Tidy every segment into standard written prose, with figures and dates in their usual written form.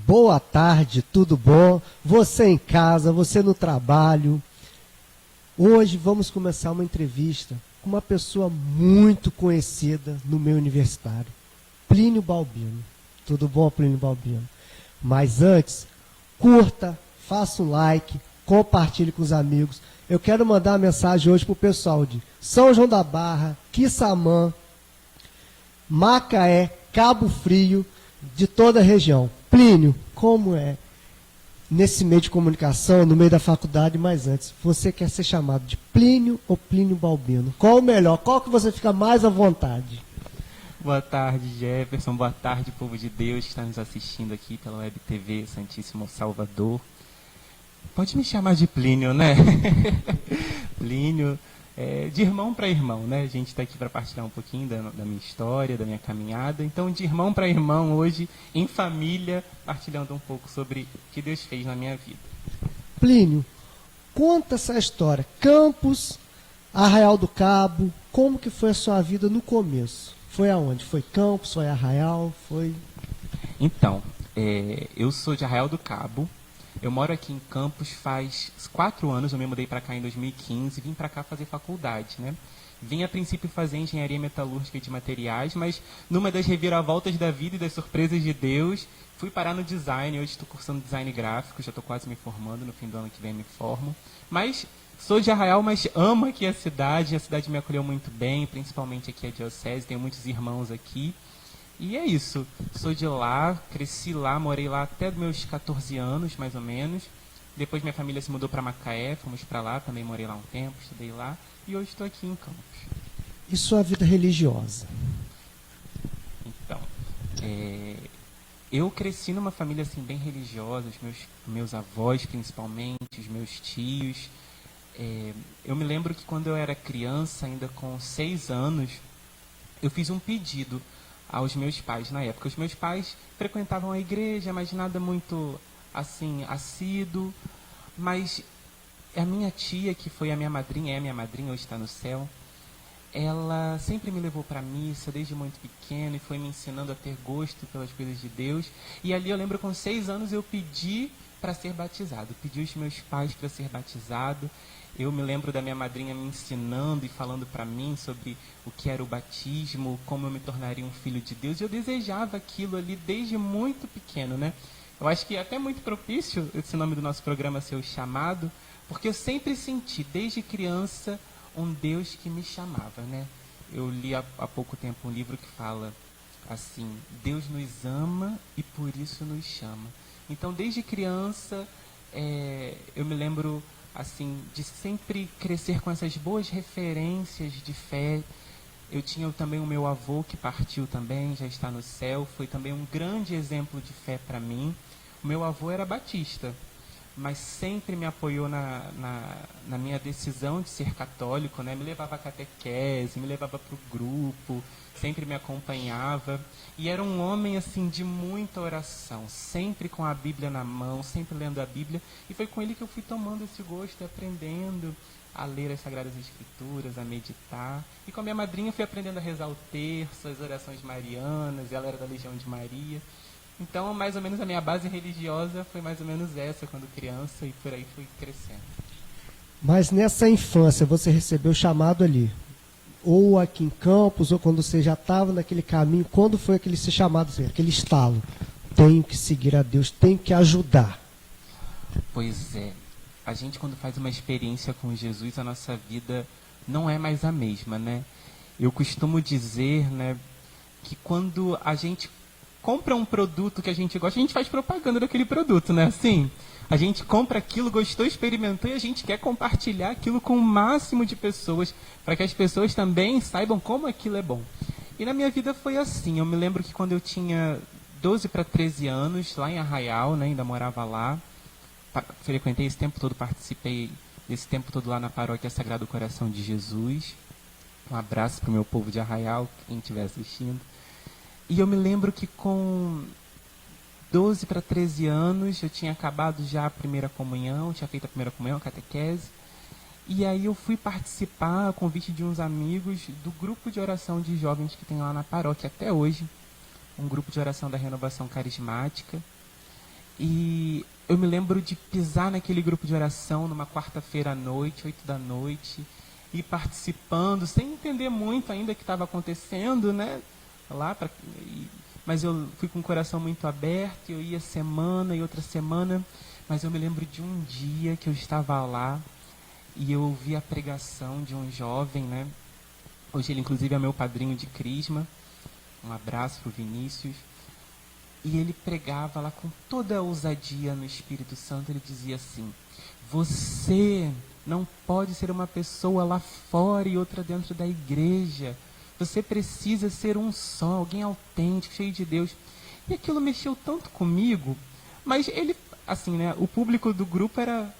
Boa tarde, tudo bom? Você em casa, você no trabalho. Hoje vamos começar uma entrevista com uma pessoa muito conhecida no meio universitário, Plínio Balbino. Tudo bom, Plínio Balbino? Mas antes, curta, faça um like, compartilhe com os amigos. Eu quero mandar uma mensagem hoje para o pessoal de São João da Barra, Quissamã, Macaé, Cabo Frio, de toda a região. Plínio, como é nesse meio de comunicação, no meio da faculdade, mas antes, você quer ser chamado de Plínio ou Plínio Balbino? Qual o melhor? Qual que você fica mais à vontade? Boa tarde, Jefferson. Boa tarde, povo de Deus que está nos assistindo aqui pela Web TV Santíssimo Salvador. Pode me chamar de Plínio, né? Plínio, de irmão para irmão, né? A gente está aqui para partilhar um pouquinho da minha história, da minha caminhada. Então, de irmão para irmão, hoje, em família, partilhando um pouco sobre o que Deus fez na minha vida. Plínio, conta essa história. Campos, Arraial do Cabo, como que foi a sua vida no começo? Foi aonde? Foi Campos, foi Arraial, foi... Então, eu sou de Arraial do Cabo. Eu moro aqui em Campos faz 4 anos, eu me mudei para cá em 2015, vim para cá fazer faculdade, né? Vim a princípio fazer engenharia metalúrgica de materiais, mas numa das reviravoltas da vida e das surpresas de Deus, fui parar no design. Hoje estou cursando design gráfico, já estou quase me formando, no fim do ano que vem me formo. Mas sou de Arraial, mas amo aqui a cidade me acolheu muito bem, principalmente aqui a diocese, tenho muitos irmãos aqui. E é isso, sou de lá, cresci lá, morei lá até meus 14 anos, mais ou menos. Depois minha família se mudou para Macaé, fomos para lá, também morei lá um tempo, estudei lá. E hoje estou aqui em Campos. E sua vida religiosa? Então, eu cresci numa família assim, bem religiosa, os meus avós principalmente, os meus tios. Eu me lembro que quando eu era criança, ainda com 6 anos, eu fiz um pedido aos meus pais na época. Os meus pais frequentavam a igreja, mas nada muito assim assíduo. Mas a minha tia, que foi a minha madrinha, hoje está no céu, ela sempre me levou para a missa desde muito pequeno e foi me ensinando a ter gosto pelas coisas de Deus. E ali eu lembro, com 6 anos, eu pedi para ser batizado, pedi aos meus pais para ser batizado. Eu me lembro da minha madrinha me ensinando e falando para mim sobre o que era o batismo, como eu me tornaria um filho de Deus. E eu desejava aquilo ali desde muito pequeno, né? Eu acho que é até muito propício esse nome do nosso programa ser o Chamado, porque eu sempre senti, desde criança, um Deus que me chamava, né? Eu li há pouco tempo um livro que fala assim: Deus nos ama e por isso nos chama. Então, desde criança, eu me lembro assim, de sempre crescer com essas boas referências de fé. Eu tinha também o meu avô, que partiu também, já está no céu, foi também um grande exemplo de fé para mim. O meu avô era batista, mas sempre me apoiou na minha decisão de ser católico, né? Me levava a catequese, me levava para o grupo, sempre me acompanhava. E era um homem assim de muita oração, sempre com a Bíblia na mão, sempre lendo a Bíblia. E foi com ele que eu fui tomando esse gosto e aprendendo a ler as Sagradas Escrituras, a meditar. E com a minha madrinha fui aprendendo a rezar o terço, as orações marianas, ela era da Legião de Maria. Então, mais ou menos, a minha base religiosa foi mais ou menos essa, quando criança, e por aí fui crescendo. Mas nessa infância você recebeu o chamado ali? Ou aqui em Campos, ou quando você já estava naquele caminho, quando foi aquele ser chamado, assim, aquele estalo? Tenho que seguir a Deus, tenho que ajudar. Pois é, a gente quando faz uma experiência com Jesus, a nossa vida não é mais a mesma, né? Eu costumo dizer, né, que quando a gente compra um produto que a gente gosta, a gente faz propaganda daquele produto, né? Assim, a gente compra aquilo, gostou, experimentou, e a gente quer compartilhar aquilo com o máximo de pessoas, para que as pessoas também saibam como aquilo é bom. E na minha vida foi assim. Eu me lembro que quando eu tinha 12 para 13 anos, lá em Arraial, né, ainda morava lá, frequentei esse tempo todo, participei desse tempo todo lá na paróquia Sagrado Coração de Jesus. Um abraço para o meu povo de Arraial, quem estiver assistindo. E eu me lembro que com 12 para 13 anos, eu tinha acabado já a primeira comunhão, tinha feito a primeira comunhão, a catequese. E aí eu fui participar, a convite de uns amigos, do grupo de oração de jovens que tem lá na paróquia até hoje. Um grupo de oração da Renovação Carismática. E eu me lembro de pisar naquele grupo de oração numa quarta-feira à noite, 8 da noite, e participando, sem entender muito ainda o que estava acontecendo, né? Mas eu fui com o coração muito aberto, eu ia semana e outra semana, mas eu me lembro de um dia que eu estava lá e eu ouvi a pregação de um jovem, né? Hoje ele inclusive é meu padrinho de crisma. Um abraço para o Vinícius. E ele pregava lá com toda a ousadia no Espírito Santo. Ele dizia assim: você não pode ser uma pessoa lá fora e outra dentro da igreja. Você precisa ser um só, alguém autêntico, cheio de Deus. E aquilo mexeu tanto comigo. Mas ele, assim, né, o público do grupo era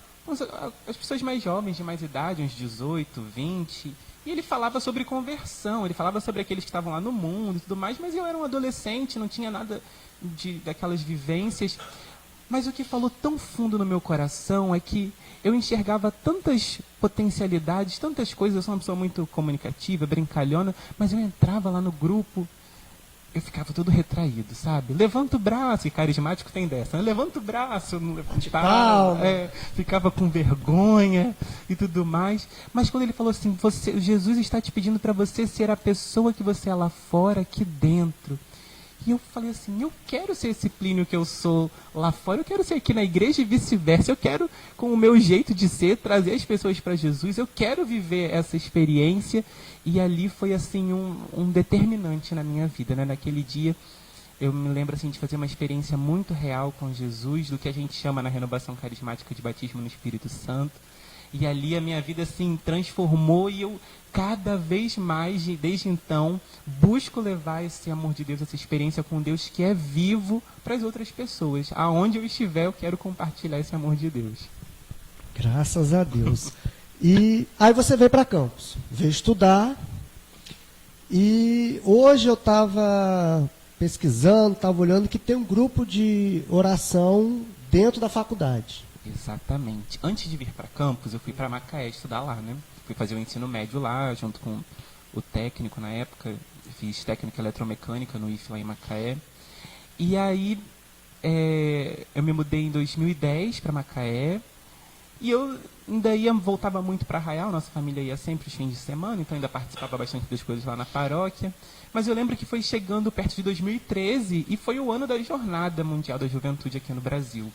as pessoas mais jovens, de mais idade, uns 18, 20. E ele falava sobre conversão, ele falava sobre aqueles que estavam lá no mundo e tudo mais, mas eu era um adolescente, não tinha nada daquelas vivências. Mas o que falou tão fundo no meu coração é que eu enxergava tantas potencialidades, tantas coisas. Eu sou uma pessoa muito comunicativa, brincalhona, mas eu entrava lá no grupo, eu ficava todo retraído, sabe? Levanta o braço, e carismático tem dessa, né? Levanta o braço, não levantava, ficava com vergonha e tudo mais. Mas quando ele falou assim, Jesus está te pedindo para você ser a pessoa que você é lá fora, aqui dentro. E eu falei assim, eu quero ser esse Plínio que eu sou lá fora, eu quero ser aqui na igreja e vice-versa. Eu quero, com o meu jeito de ser, trazer as pessoas para Jesus. Eu quero viver essa experiência. E ali foi assim um determinante na minha vida, né? Naquele dia eu me lembro assim, de fazer uma experiência muito real com Jesus, do que a gente chama na renovação carismática de batismo no Espírito Santo. E ali a minha vida assim transformou e eu cada vez mais, desde então, busco levar esse amor de Deus, essa experiência com Deus que é vivo para as outras pessoas. Aonde eu estiver, eu quero compartilhar esse amor de Deus. Graças a Deus. E aí você veio para Campos, veio estudar. E hoje eu estava pesquisando, estava olhando que tem um grupo de oração dentro da faculdade. Exatamente. Antes de vir para Campos, eu fui para Macaé estudar lá, né? Fui fazer o ensino médio lá, junto com o técnico na época. Fiz técnica eletromecânica no IF lá em Macaé. E aí, eu me mudei em 2010 para Macaé. E eu ainda voltava muito para Arraial, nossa família ia sempre os fins de semana, então ainda participava bastante das coisas lá na paróquia. Mas eu lembro que foi chegando perto de 2013 e foi o ano da Jornada Mundial da Juventude aqui no Brasil.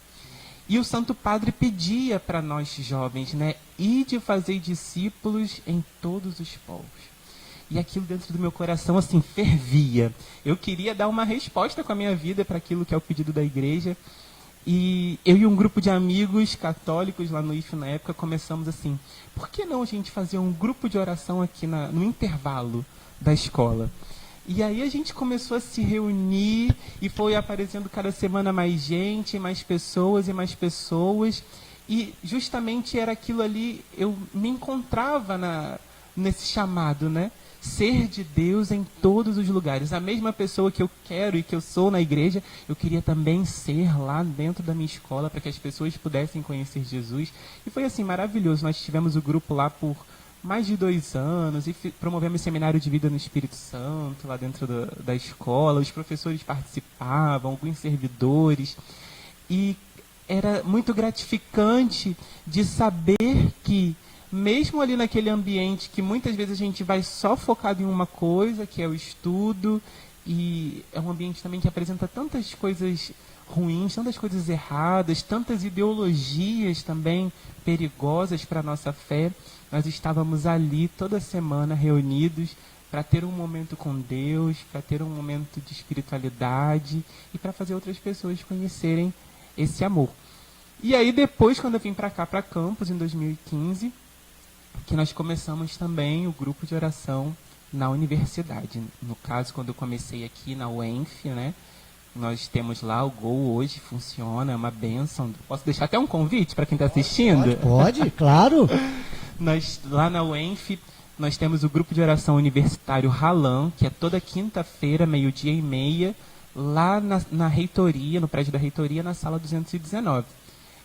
E o Santo Padre pedia para nós jovens, né, ide fazer discípulos em todos os povos. E aquilo dentro do meu coração, assim, fervia. Eu queria dar uma resposta com a minha vida para aquilo que é o pedido da igreja. E eu e um grupo de amigos católicos lá no IF na época começamos assim, por que não a gente fazer um grupo de oração aqui no intervalo da escola? E aí a gente começou a se reunir e foi aparecendo cada semana mais gente, mais pessoas e mais pessoas. E justamente era aquilo ali, eu me encontrava nesse chamado, né? Ser de Deus em todos os lugares. A mesma pessoa que eu quero e que eu sou na igreja, eu queria também ser lá dentro da minha escola para que as pessoas pudessem conhecer Jesus. E foi assim, maravilhoso. Nós tivemos o grupo lá por mais de 2 anos e promovemos seminário de vida no Espírito Santo lá dentro da escola. Os professores participavam, alguns servidores. E era muito gratificante de saber que mesmo ali naquele ambiente que muitas vezes a gente vai só focado em uma coisa, que é o estudo, e é um ambiente também que apresenta tantas coisas ruins, tantas coisas erradas, tantas ideologias também perigosas para a nossa fé, nós estávamos ali toda semana reunidos para ter um momento com Deus, para ter um momento de espiritualidade e para fazer outras pessoas conhecerem esse amor. E aí depois, quando eu vim para cá, para Campos, em 2015, que nós começamos também o grupo de oração na universidade. No caso, quando eu comecei aqui na UENF, né? Nós temos lá o Gol hoje, funciona, é uma bênção. Posso deixar até um convite para quem está assistindo? Pode, claro. Lá na UENF, nós temos o grupo de oração universitário Ralan, que é toda quinta-feira, 12:30, lá na reitoria, no prédio da reitoria, na sala 219.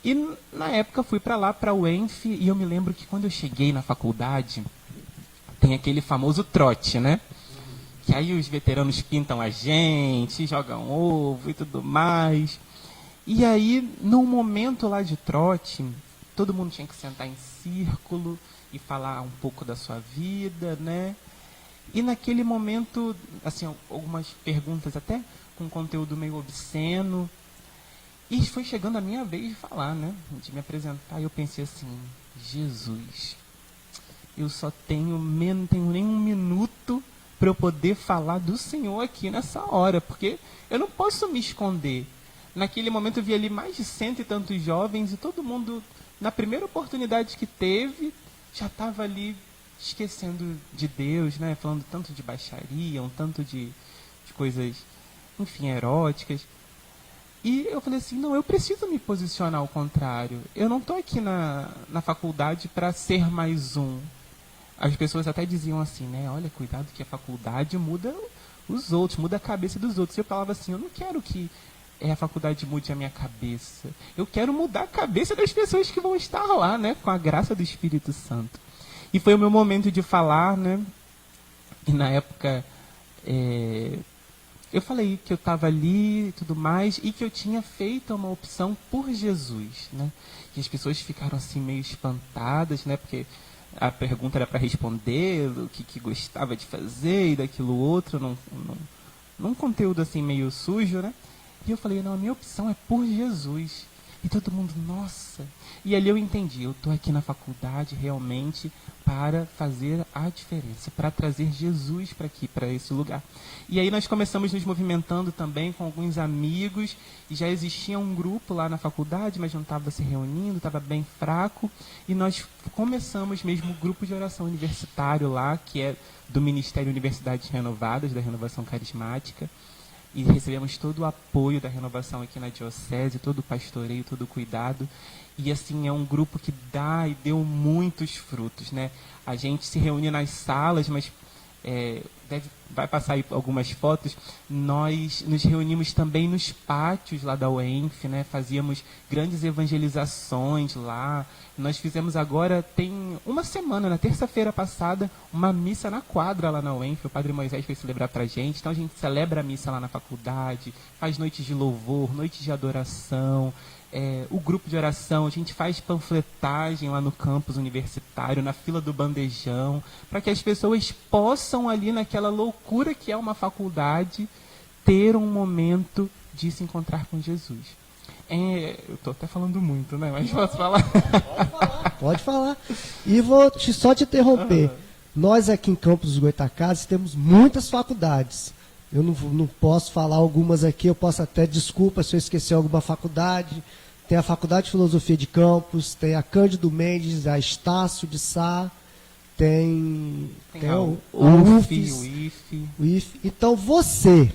E na época fui para lá, para o UENF, e eu me lembro que quando eu cheguei na faculdade, tem aquele famoso trote, né? Que aí os veteranos pintam a gente, jogam ovo e tudo mais. E aí, num momento lá de trote, todo mundo tinha que sentar em círculo e falar um pouco da sua vida, né? E naquele momento, assim, algumas perguntas até com conteúdo meio obsceno. E foi chegando a minha vez de falar, né? De me apresentar. E eu pensei assim, Jesus, eu só não tenho nem um minuto para eu poder falar do Senhor aqui nessa hora, porque eu não posso me esconder. Naquele momento eu vi ali mais de 100 e tantos jovens e todo mundo, na primeira oportunidade que teve, já estava ali esquecendo de Deus, né? Falando tanto de baixaria, um tanto de coisas, enfim, eróticas. E eu falei assim, não, eu preciso me posicionar ao contrário. Eu não estou aqui na faculdade para ser mais um. As pessoas até diziam assim, né? Olha, cuidado que a faculdade muda os outros, muda a cabeça dos outros. E eu falava assim, eu não quero que a faculdade mude a minha cabeça. Eu quero mudar a cabeça das pessoas que vão estar lá, né? Com a graça do Espírito Santo. E foi o meu momento de falar, né? E na época, eu falei que eu estava ali e tudo mais, e que eu tinha feito uma opção por Jesus, né? E as pessoas ficaram assim meio espantadas, né? Porque a pergunta era para responder o que gostava de fazer e daquilo outro, num conteúdo assim meio sujo, né? E eu falei, não, a minha opção é por Jesus. E todo mundo, nossa. E ali eu entendi, eu estou aqui na faculdade realmente para fazer a diferença, para trazer Jesus para aqui, para esse lugar. E aí nós começamos nos movimentando também com alguns amigos, e já existia um grupo lá na faculdade, mas não estava se reunindo, estava bem fraco, e nós começamos mesmo o grupo de oração universitário lá, que é do Ministério Universidades Renovadas, da Renovação Carismática, e recebemos todo o apoio da renovação aqui na diocese, todo o pastoreio, todo o cuidado. E assim, é um grupo que dá e deu muitos frutos, né? A gente se reúne nas salas, mas vai passar aí algumas fotos. Nós nos reunimos também nos pátios lá da UENF, né? Fazíamos grandes evangelizações lá. Nós fizemos agora, tem uma semana, na terça-feira passada, uma missa na quadra lá na UENF. O Padre Moisés foi celebrar pra gente. Então a gente celebra a missa lá na faculdade, faz noites de louvor, noites de adoração. O grupo de oração, a gente faz panfletagem lá no campus universitário, na fila do bandejão, para que as pessoas possam ali naquela loucura que é uma faculdade, ter um momento de se encontrar com Jesus. Eu estou até falando muito, né? Mas posso falar? Pode falar. E vou só te interromper. Nós aqui em Campos dos Goytacazes temos muitas faculdades. Eu não posso falar algumas aqui, eu posso até, desculpa se eu esqueci alguma faculdade. Tem a Faculdade de Filosofia de Campos, tem a Cândido Mendes, a Estácio de Sá, tem o IFE. Então você,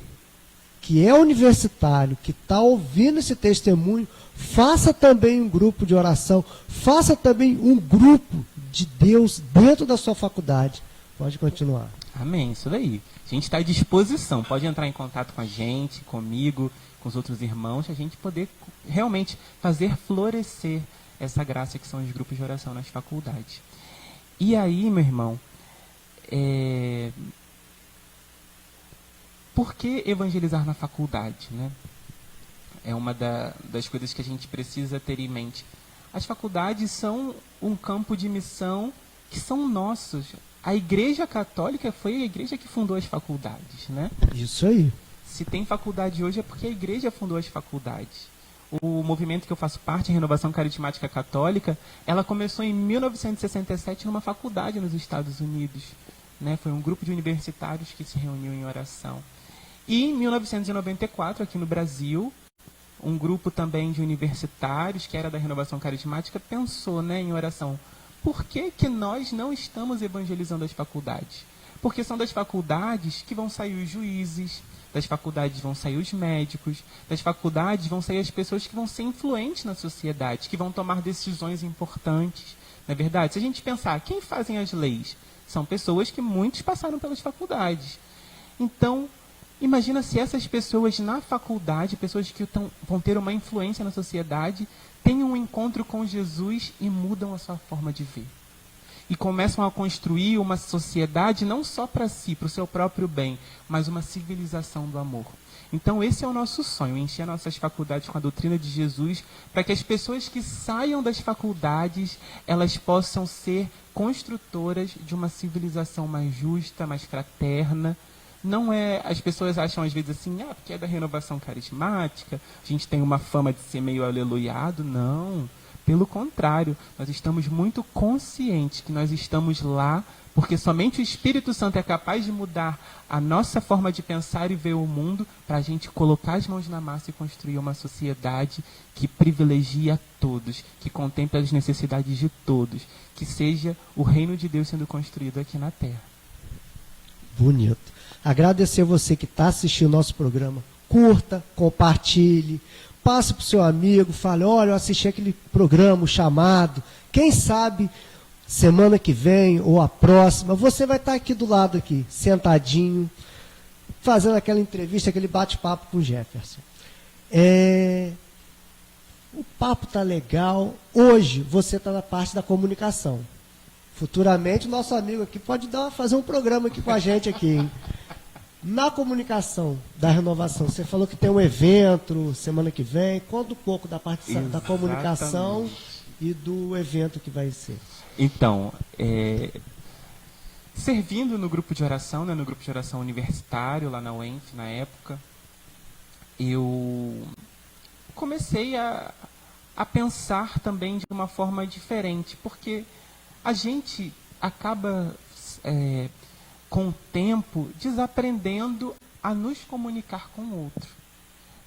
que é universitário, que está ouvindo esse testemunho, faça também um grupo de oração, faça também um grupo de Deus dentro da sua faculdade. Pode continuar. Amém, isso daí. A gente está à disposição, pode entrar em contato com a gente, comigo, com os outros irmãos, a gente poder realmente fazer florescer essa graça que são os grupos de oração nas faculdades. E aí, meu irmão, por que evangelizar na faculdade, né? É uma das coisas que a gente precisa ter em mente. As faculdades são um campo de missão que são nossos. A Igreja Católica foi a igreja que fundou as faculdades, né? Isso aí. Se tem faculdade hoje é porque a Igreja fundou as faculdades. O movimento que eu faço parte, a Renovação Carismática Católica, ela começou em 1967 numa faculdade nos Estados Unidos, né? Foi um grupo de universitários que se reuniu em oração. E em 1994, aqui no Brasil, um grupo também de universitários, que era da Renovação Carismática, pensou, né, em oração. Por que nós não estamos evangelizando as faculdades? Porque são das faculdades que vão sair os juízes, das faculdades vão sair os médicos, das faculdades vão sair as pessoas que vão ser influentes na sociedade, que vão tomar decisões importantes. Não é verdade? Se a gente pensar, quem fazem as leis? São pessoas que muitos passaram pelas faculdades. Então, imagina se essas pessoas na faculdade, pessoas que vão ter uma influência na sociedade, têm um encontro com Jesus e mudam a sua forma de ver. E começam a construir uma sociedade não só para si, para o seu próprio bem, mas uma civilização do amor. Então esse é o nosso sonho, encher nossas faculdades com a doutrina de Jesus, para que as pessoas que saiam das faculdades, elas possam ser construtoras de uma civilização mais justa, mais fraterna. Não é, as pessoas acham às vezes assim, porque é da renovação carismática, a gente tem uma fama de ser meio aleluiado. Não, pelo contrário, nós estamos muito conscientes que nós estamos lá porque somente o Espírito Santo é capaz de mudar a nossa forma de pensar e ver o mundo, para a gente colocar as mãos na massa e construir uma sociedade que privilegia todos, que contempla as necessidades de todos, que seja o reino de Deus sendo construído aqui na Terra. Bonito. Agradecer você que está assistindo o nosso programa. Curta, compartilhe, passe para o seu amigo, fale, olha, eu assisti aquele programa, o chamado. Quem sabe, semana que vem ou a próxima, você vai estar aqui do lado, aqui, sentadinho, fazendo aquela entrevista, aquele bate-papo com o Jefferson. O papo está legal. Hoje você está na parte da comunicação. Futuramente o nosso amigo aqui pode fazer um programa aqui com a gente aqui, hein? Na comunicação da renovação, você falou que tem um evento semana que vem. Conta um pouco da parte da comunicação e do evento que vai ser. Então, servindo no grupo de oração, né, no grupo de oração universitário, lá na UENF, na época, eu comecei a pensar também de uma forma diferente, porque a gente acaba, com o tempo, desaprendendo a nos comunicar com o outro.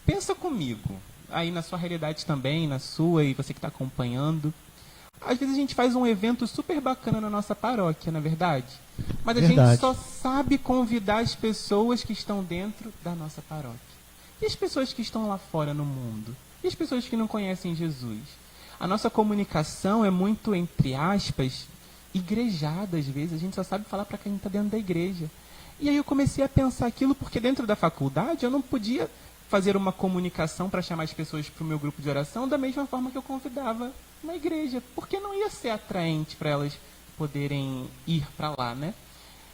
Pensa comigo, aí na sua realidade também, na sua, e você que está acompanhando. Às vezes a gente faz um evento super bacana na nossa paróquia, não é verdade? Mas a gente só sabe convidar as pessoas que estão dentro da nossa paróquia. E as pessoas que estão lá fora no mundo? E as pessoas que não conhecem Jesus? A nossa comunicação é muito, entre aspas, igrejada às vezes. A gente só sabe falar para quem está dentro da igreja. E aí eu comecei a pensar aquilo, porque dentro da faculdade eu não podia fazer uma comunicação para chamar as pessoas para o meu grupo de oração da mesma forma que eu convidava na igreja, porque não ia ser atraente para elas poderem ir para lá, né?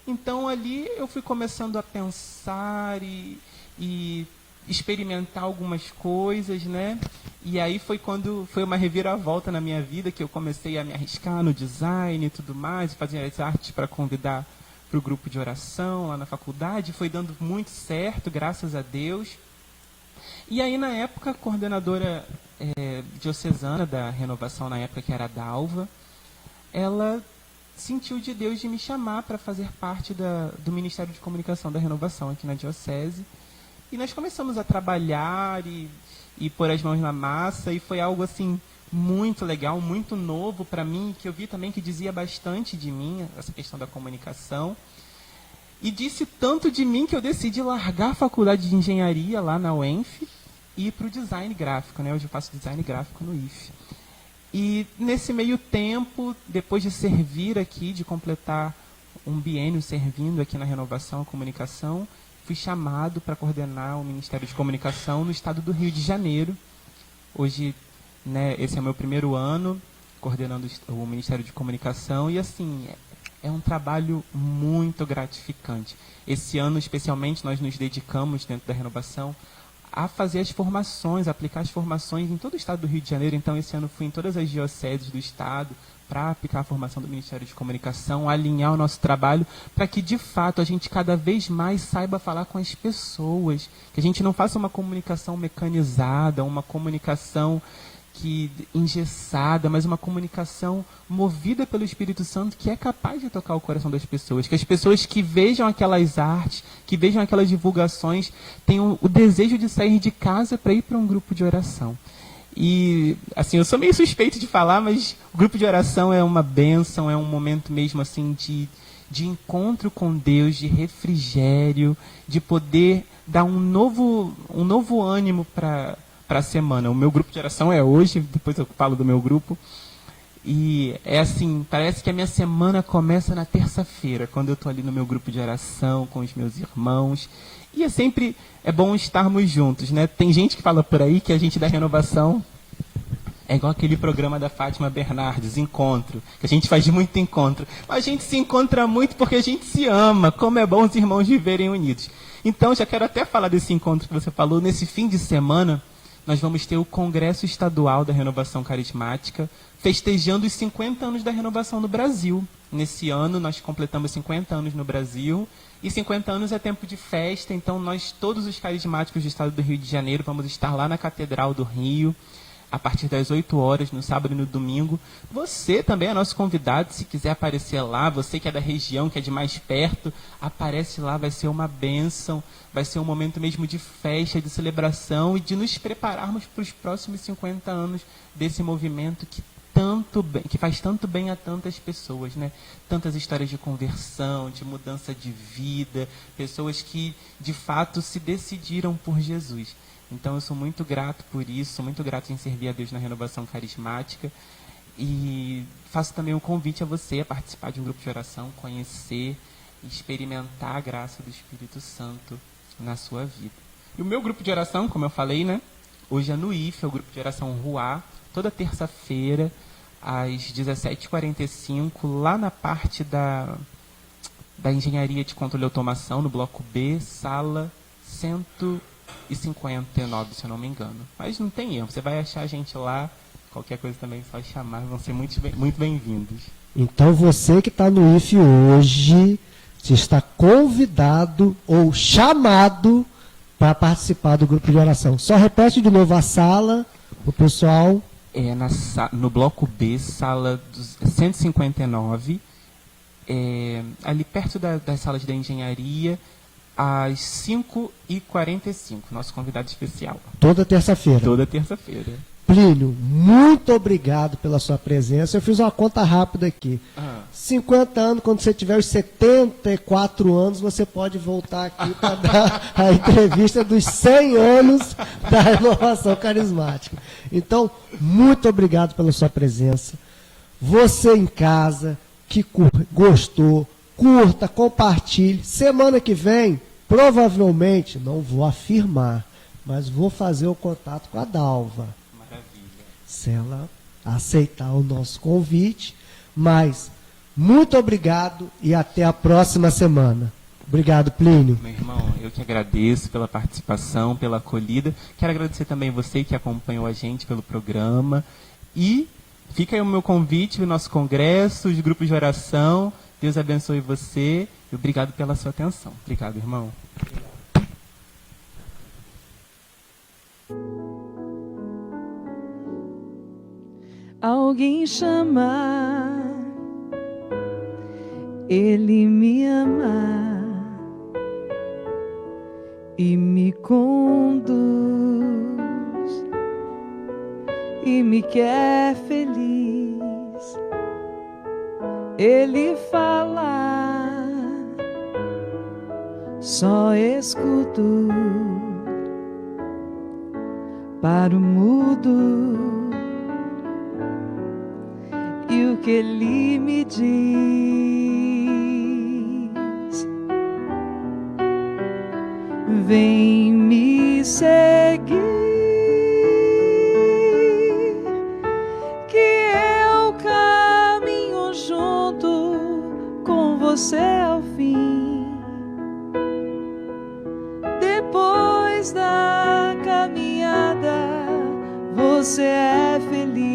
Então ali eu fui começando a pensar e experimentar algumas coisas, né? E aí foi quando foi uma reviravolta na minha vida, que eu comecei a me arriscar no design e tudo mais, fazer as artes para convidar para o grupo de oração lá na faculdade. Foi dando muito certo, graças a Deus. E aí, na época, a coordenadora diocesana da renovação, na época, que era a Dalva, ela sentiu de Deus de me chamar para fazer parte do Ministério de Comunicação da Renovação aqui na diocese. E nós começamos a trabalhar e pôr as mãos na massa, e foi algo assim muito legal, muito novo para mim, que eu vi também que dizia bastante de mim, essa questão da comunicação. E disse tanto de mim que eu decidi largar a faculdade de engenharia lá na UENF e ir para o design gráfico, né? Hoje eu faço design gráfico no IFE. E nesse meio tempo, depois de servir aqui, de completar um biênio servindo aqui na Renovação a Comunicação, fui chamado para coordenar o Ministério de Comunicação no estado do Rio de Janeiro. Hoje, né, esse é o meu primeiro ano coordenando o Ministério de Comunicação, e assim, é um trabalho muito gratificante. Esse ano, especialmente, nós nos dedicamos, dentro da Renovação, a fazer as formações, a aplicar as formações em todo o estado do Rio de Janeiro. Então, esse ano fui em todas as dioceses do estado para aplicar a formação do Ministério de Comunicação, alinhar o nosso trabalho, para que, de fato, a gente cada vez mais saiba falar com as pessoas, que a gente não faça uma comunicação mecanizada, uma comunicação engessada, mas uma comunicação movida pelo Espírito Santo, que é capaz de tocar o coração das pessoas, que as pessoas que vejam aquelas artes, que vejam aquelas divulgações, tenham o desejo de sair de casa para ir para um grupo de oração. E, assim, eu sou meio suspeito de falar, mas o grupo de oração é uma bênção, é um momento mesmo, assim, de encontro com Deus, de refrigério, de poder dar um novo ânimo para a semana. O meu grupo de oração é hoje, depois eu falo do meu grupo. E é assim, parece que a minha semana começa na terça-feira, quando eu estou ali no meu grupo de oração, com os meus irmãos. E é bom estarmos juntos, né? Tem gente que fala por aí que a gente da Renovação é igual aquele programa da Fátima Bernardes, Encontro, que a gente faz muito encontro. Mas a gente se encontra muito porque a gente se ama, como é bom os irmãos viverem unidos. Então, já quero até falar desse encontro que você falou. Nesse fim de semana, nós vamos ter o Congresso Estadual da Renovação Carismática, festejando os 50 anos da renovação no Brasil. Nesse ano, nós completamos 50 anos no Brasil, e 50 anos é tempo de festa, então nós, todos os carismáticos do estado do Rio de Janeiro, vamos estar lá na Catedral do Rio, a partir das 8 horas, no sábado e no domingo. Você também é nosso convidado, se quiser aparecer lá, você que é da região, que é de mais perto, aparece lá, vai ser uma bênção, vai ser um momento mesmo de festa, de celebração e de nos prepararmos para os próximos 50 anos desse movimento que faz tanto bem a tantas pessoas, né? Tantas histórias de conversão, de mudança de vida, pessoas que de fato se decidiram por Jesus. Então eu sou muito grato por isso, sou muito grato em servir a Deus na renovação carismática e faço também um convite a você a participar de um grupo de oração, conhecer e experimentar a graça do Espírito Santo na sua vida. E o meu grupo de oração, como eu falei, né? Hoje é no IFE, é o grupo de oração Ruá, toda terça-feira, às 17h45, lá na parte da Engenharia de Controle e Automação, no bloco B, sala 159, se eu não me engano. Mas não tem erro, você vai achar a gente lá, qualquer coisa também é só chamar, vão ser muito bem-vindos. Então você que está no IFE hoje, você está convidado ou chamado para participar do grupo de oração. Só repete de novo a sala, o pessoal... no bloco B, sala 159, ali perto das salas da engenharia, às 5h45, nosso convidado especial. Toda terça-feira. Toda terça-feira. Plínio, muito obrigado pela sua presença. Eu fiz uma conta rápida aqui. 50 anos, quando você tiver os 74 anos, você pode voltar aqui para dar a entrevista dos 100 anos da renovação carismática. Então, muito obrigado pela sua presença. Você em casa, que gostou, curta, compartilhe. Semana que vem, provavelmente, não vou afirmar, mas vou fazer o contato com a Dalva. Se ela aceitar o nosso convite, mas muito obrigado e até a próxima semana. Obrigado, Plínio. Meu irmão, eu que agradeço pela participação, pela acolhida. Quero agradecer também você que acompanhou a gente pelo programa. E fica aí o meu convite, o nosso congresso, os grupos de oração. Deus abençoe você e obrigado pela sua atenção. Obrigado, irmão. Alguém chama, Ele me ama e me conduz e me quer feliz. Ele fala, só escuto para o mudo. E o que ele me diz, vem me seguir, que eu caminho junto com você ao fim. Depois da caminhada, você é feliz.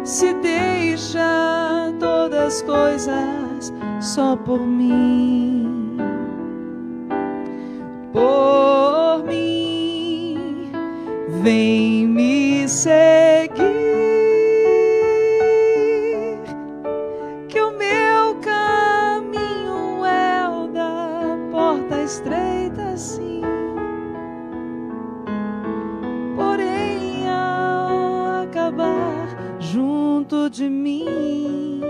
Se deixa todas as coisas só por mim, vem me seguir, que o meu caminho é o da porta estreita, sim. Porém, ao acabar junto de mim,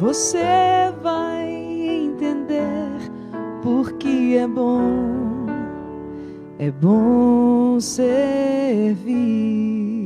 você vai entender porque é bom servir.